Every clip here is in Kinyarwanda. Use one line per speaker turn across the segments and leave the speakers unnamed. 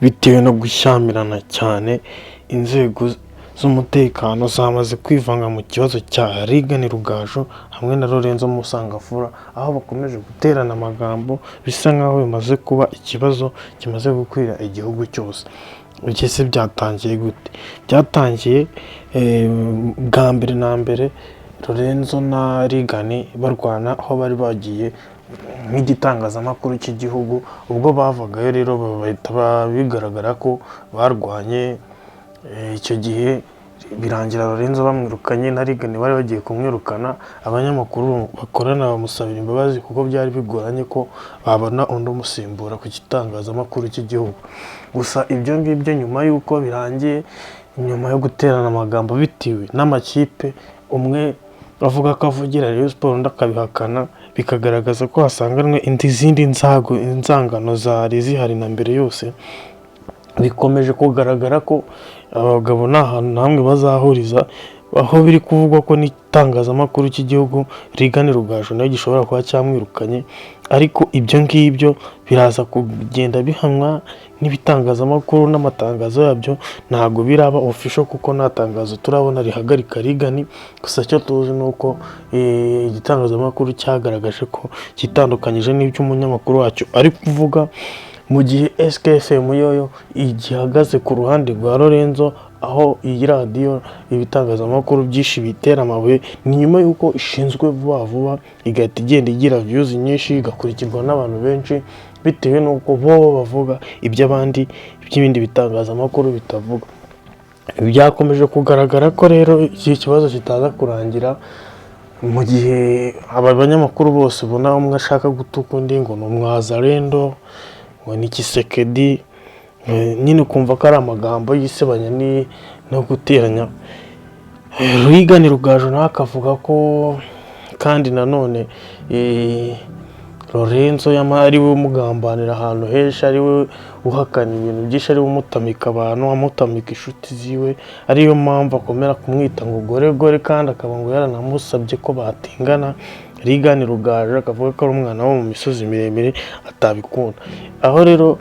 bitewe no gushyamirana cyane. Inzego z'umutekano zamaze kwivanga mu kibazo cya Regan Rugaju hamwe na Lorenzo Musangafura, aho bakomeje guterana amagambo bisa nkaho bimaze kuba ikibazo kimaze gukwira igihugu cyose. Iki se byatangiye gute? Byatangiye bwa mbere na mbere Lorenzo na Regan barwana, aho bari bagiye nk'igitangazamakuru cy'igihugu. Ubwo bavagayo rero bahita bigaragara ko barwanye. Icyo gihe birangira Lorenzo bamwirukanye na Regan bari bagiye kumwirukana. Abanyamakuru bakorana bamusabira imbabazi kuko byari bigoranye ko babona undi umusimbura ku gitangazamakuru cy'igihugu. Gusa ibyo ngibyo nyuma y'uko birangiye, nyuma yo guterana amagambo bitewe n'amakipe, umwe bavuga ko avugira Rayon Sports undi akabihakana, bikagaragaza ko hasanganwe izindi inzangano zari zihari na mbere yose. Bikomeje kugaragara ko abagabo nta hantu na hamwe bazahuriza, aho biri kuvugwa ko n'itangazamakuru cy'igihugu Regan Rugaju nayo gishobora kuba cyamwirukanye. Ariko ibyo ngibyo biraza kugenda bihanwa n'ibitangazamakuru n'amatangazo yabyo, ntabwo biraba official kuko nta tangazo turabona rihagarika Regan. Gusa cyo tuzi nuko igitangazamakuru cyagaragaje ko kitandukanyije n'iby'umunyamakuru wacyo ari kuvuga, mu gihe SKFM yoyo igihagaze ku ruhande rwa Lorenzo, aho iyi radiyo ibitangazamakuru byinshi bitera amabuye. Ni nyuma y'uko ishinzwe vuba igahita igenda igira views nyinshi, igakurikirwa n'abantu benshi bitewe n'uko bo bavuga iby'abandi by'ibindi bitangazamakuru bitavuga. Byakomeje kugaragara ko rero iki kibazo kitaza kurangira, mu gihe aba banyamakuru bose ubona umwe ashaka gutuka undi ngo ni umwazarendo, ngo ni Kisekedi, nyine ukumva ko ari amagambo yisebanya no guteranya. Regan Rugaju nawe akavuga ko kandi nanone Lorenzo ari we umugambanira ahantu henshi, ari we uhakana ibintu byinshi, ari we umutamika abantu, amutamika inshuti ziwe, ariyo mpamvu akomera kumwita ngo goregore, kandi akaba ngo yaranamusabye ko batingana. Regan Rugaju akavuga ko ari umwana wo mu misozi miremire atabikunda. Aho rero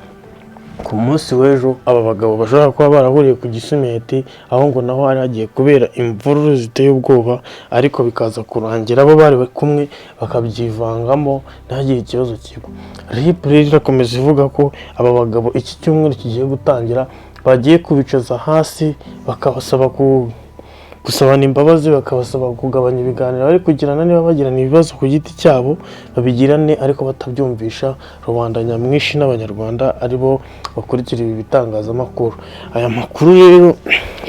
ku munsi w'ejo aba bagabo bashobora kuba barahuriye ku Gisimenti, aho ngo naho hari hagiye kubera imvururu ziteye ubwoba, ariko bikaza kurangira abo bari kumwe bakabyivangamo ntihagire ikibazo kiba. RIB irakomeza ivuga ko aba bagabo iki cyumweru kigiye gutangira bagiye kubicaza hasi, bakabasaba gusabana imbabazi, bakabasaba kugabanya ibiganiro bari kugirana. Niba bagirana ibibazo ku giti cyabo babigirane, ariko batabyumvisha rubanda nyamwinshi n'abanyarwanda aribo bakurikira ibi bitangazamakuru. Aya makuru rero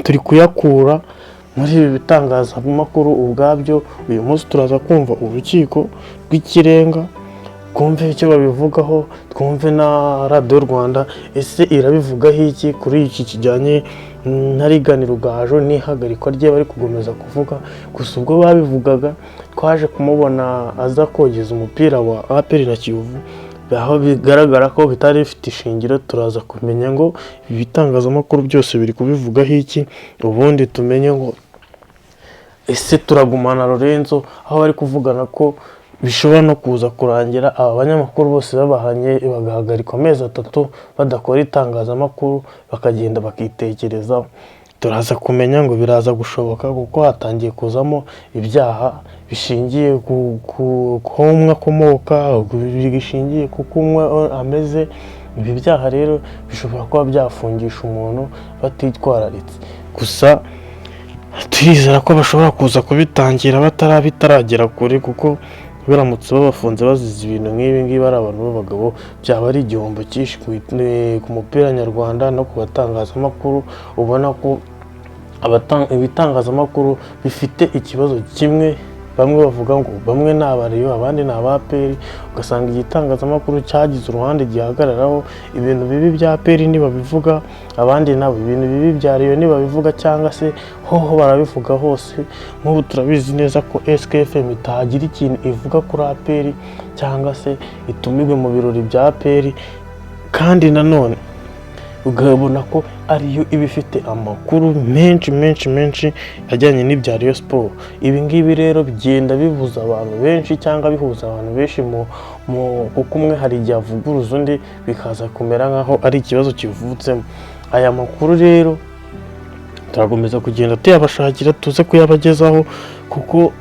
turi kuyakura muri ibi bitangazamakuru ubwabyo. Uyu munsi turaza kumva urukiko rw'ikirenga, twumve icyo babivugaho, twumve na Radio Rwanda ese irabivugaho iki kuri iki kijyanye na Regan Rugaju n'ihagarikwa rye bari kugomeza kuvuga. Gusa ubwo babivugaga twaje kumubona aza kogeza umupira wa APR na Kiyovu, aho bigaragara ko bitari bifite ishingiro. Turaza kumenya ngo ibi bitangazamakuru byose biri kubivugaho iki, ubundi tumenye ngo ese turagumana Lorenzo, aho bari kuvugana ko bishobora no kuza kurangira aba banyamakuru bose babahanye bagahagarikwa amezi 3 badakora itangazamakuru, bakagenda bakitekerezaho. Turaza kumenya ngo biraza gushoboka kuko hatangiye kuzamo ibyaha bishingiye ku umwe akomoka, bishingiye kuko umwe ameze. Ibi byaha rero bishobora kuba byafungisha umuntu batitwararitse. Gusa turizera ko bashobora kuza kubitangira bitaragera kure, kuko biramutse babafunze bazize ibintu nk'ibi ngibi ari abantu b'abagabo, byaba ari igihombo cyinshi ku mupira nyarwanda no ku batangazamakuru. Ubona ko ibitangazamakuru bifite ikibazo kimwe, bamwe bavuga ngo bamwe ni abariyo abandi ni APR, ugasanga igitangazamakuru cyagize uruhande gihagararaho ibintu bibi bya APR nibabivuga, abandi nabo ibintu bibi bya Rayon nibabivuga, cyangwa se hoho barabivuga hose. Nk'ubu turabizi neza ko SKFM itagira ikintu ivuga kuri APR cyangwa se itumirwe mu birori bya APR. Kandi nanone ukabona ko ariyo iba ifite amakuru menshi ajyanye n'ibya Rayon Sports. Ibi ngibi rero bigenda bibuza abantu benshi cyangwa bihuza abantu benshi kuko umwe hari igihe avuguruza undi bikaza kumera nk'aho ari ikibazo kivutsemo. Aya makuru rero turakomeza kugenda tuyabashakira tuze kuyabagezaho, kuko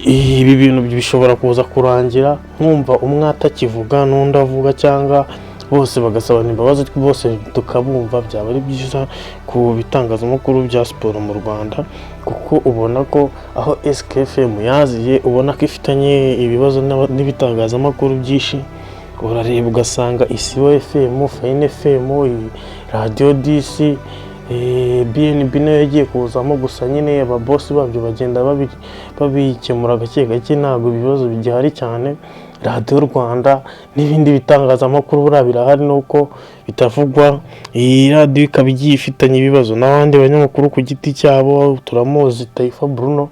ibi bintu bishobora kuza kurangira nkumva umwe atakivuga n'undi avuga, cyangwa bose bagasabana imbabazi bose tukabumva. Byaba ari byiza ku bitangazamakuru bya siporo mu Rwanda, kuko ubona ko aho SKFM yaziye ubona ko ifitanye ibibazo n'ibitangazamakuru byinshi. Urareba ugasanga Isibo FM, Fine FM, Radio DC, BNB nayo yagiye kuzamo, gusa nyine ababosi babyo bagenda babikemura gake gake, ntabwo ibibazo bigihari cyane. Radio Rwanda n'ibindi bitangazamakuru buriya birahari, nuko bitavugwa. Iyi radio ikaba igiye ifitanye ibibazo n'abandi banyamakuru ku giti cyabo. Turamuzi Taifa Bruno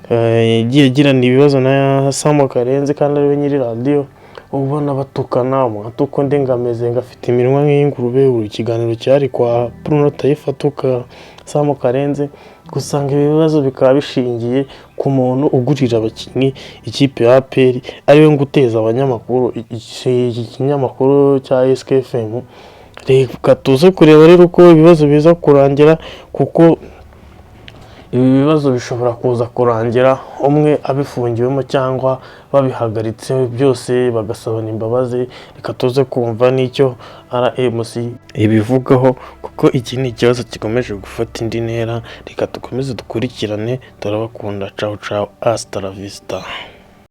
yagiye agirana ibibazo na Sam Karenzi, kandi ariwe nyiri radio. Ubona batukana, umwatuko ndengameze ngafite iminwa nk'ingurube. Ikiganiro cyari kwa Bruno Taifa atuka Sam Karenzi, gusanga ibibazo bikaba bishingiye ku muntu ugurira abakinnyi ikipe ya APR, ariwe nguteza abanyamakuru ikinyamakuru cya SKFM. Reka tuze kureba rero uko ibibazo biza kurangira, kuko ibi bibazo bishobora kuza kurangira umwe abifungiwemo cyangwa babihagaritse byose bagasabana imbabazi. Reka tuze kumva n'icyo RMC ibivugaho, kuko iki ni ikibazo gikomeje gufata indi ntera. Reka dukomeze dukurikirane, turabakunda. Ciao ciao, hasta la vista.